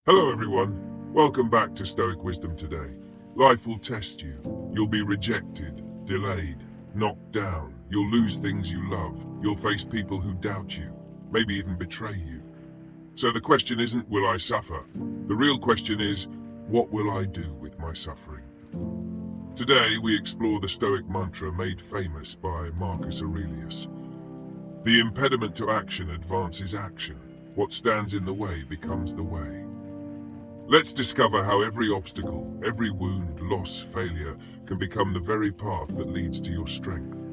Hello everyone, welcome back to Stoic Wisdom today. Life will test you. You'll be rejected, delayed, knocked down. You'll lose things you love. You'll face people who doubt you, maybe even betray you. So the question isn't, will I suffer? The real question is, what will I do with my suffering? Today we explore the Stoic mantra made famous by Marcus Aurelius. The impediment to action advances action. What stands in the way becomes the way. Let's discover how every obstacle, every wound, loss, failure can become the very path that leads to your strength.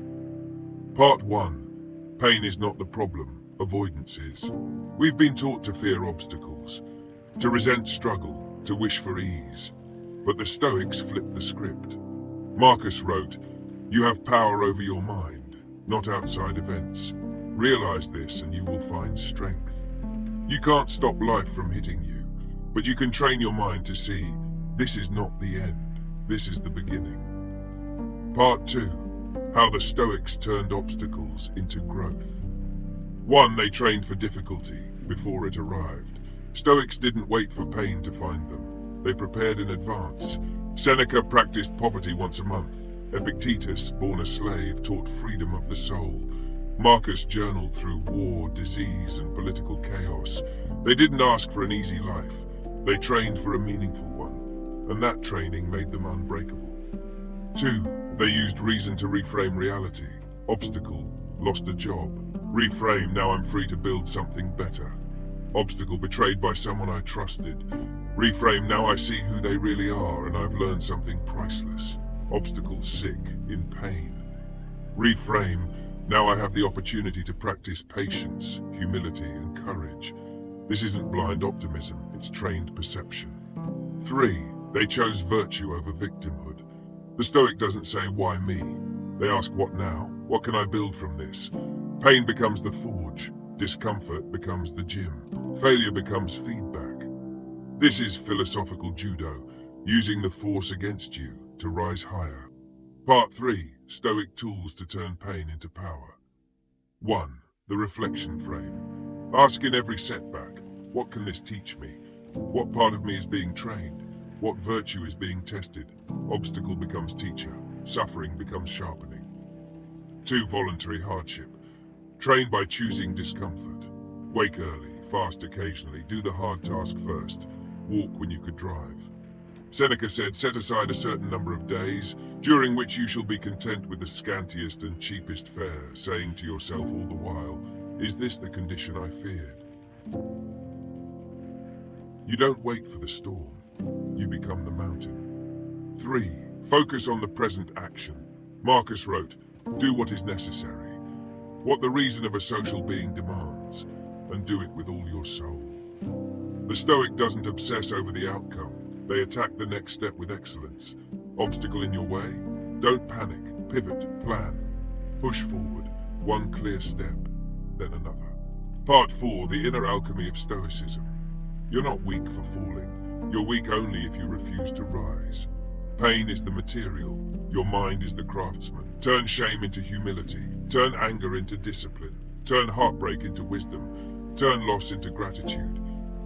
Part 1. Pain is not the problem, avoidance is. We've been taught to fear obstacles, to resent struggle, to wish for ease. But the Stoics flipped the script. Marcus wrote, "You have power over your mind, not outside events. Realize this and you will find strength." You can't stop life from hitting you, but you can train your mind to see, this is not the end, this is the beginning. Part 2. How the Stoics turned obstacles into growth. 1. They trained for difficulty before it arrived. Stoics didn't wait for pain to find them. They prepared in advance. Seneca practiced poverty once a month. Epictetus, born a slave, taught freedom of the soul. Marcus journaled through war, disease, and political chaos. They didn't ask for an easy life. They trained for a meaningful one, and that training made them unbreakable. 2. They used reason to reframe reality. Obstacle, lost a job. Reframe, now I'm free to build something better. Obstacle, betrayed by someone I trusted. Reframe, now I see who they really are, and I've learned something priceless. Obstacle, sick, in pain. Reframe, now I have the opportunity to practice patience, humility, and courage. This isn't blind optimism, it's trained perception. 3. They chose virtue over victimhood. The Stoic doesn't say, why me? They ask, what now? What can I build from this? Pain becomes the forge. Discomfort becomes the gym. Failure becomes feedback. This is philosophical judo, using the force against you to rise higher. Part 3. Stoic tools to turn pain into power. 1. The reflection frame. Ask in every setback, what can this teach me? What part of me is being trained? What virtue is being tested? Obstacle becomes teacher. Suffering becomes sharpening. 2. Voluntary hardship. Train by choosing discomfort. Wake early, fast occasionally, do the hard task first. Walk when you could drive. Seneca said, set aside a certain number of days, during which you shall be content with the scantiest and cheapest fare, saying to yourself all the while, is this the condition I feared? You don't wait for the storm, you become the mountain. 3. Focus on the present action. Marcus wrote, do what is necessary, what the reason of a social being demands, and do it with all your soul. The Stoic doesn't obsess over the outcome. They attack the next step with excellence. Obstacle in your way? Don't panic. Pivot. Plan. Push forward. One clear step, then another. Part 4. The inner alchemy of Stoicism. You're not weak for falling. You're weak only if you refuse to rise. Pain is the material. Your mind is the craftsman. Turn shame into humility. Turn anger into discipline. Turn heartbreak into wisdom. Turn loss into gratitude.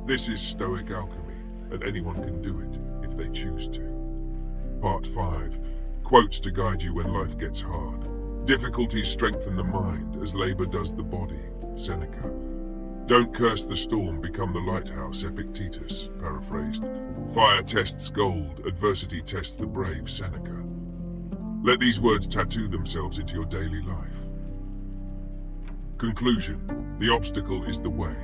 This is Stoic alchemy. And anyone can do it, if they choose to. Part 5. Quotes to guide you when life gets hard. Difficulties strengthen the mind, as labor does the body. Seneca. Don't curse the storm, become the lighthouse. Epictetus, paraphrased. Fire tests gold, adversity tests the brave. Seneca. Let these words tattoo themselves into your daily life. Conclusion. The obstacle is the way.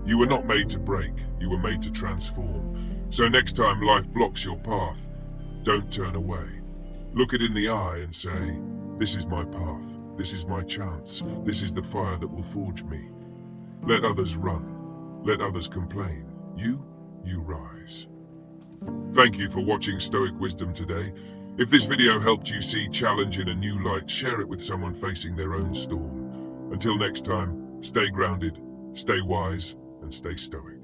You were not made to break, you were made to transform. So next time life blocks your path, don't turn away. Look it in the eye and say, this is my path, this is my chance, this is the fire that will forge me. Let others run, let others complain. You rise. Thank you for watching Stoic Wisdom today. If this video helped you see challenge in a new light, share it with someone facing their own storm. Until next time, stay grounded, stay wise, and stay stoic.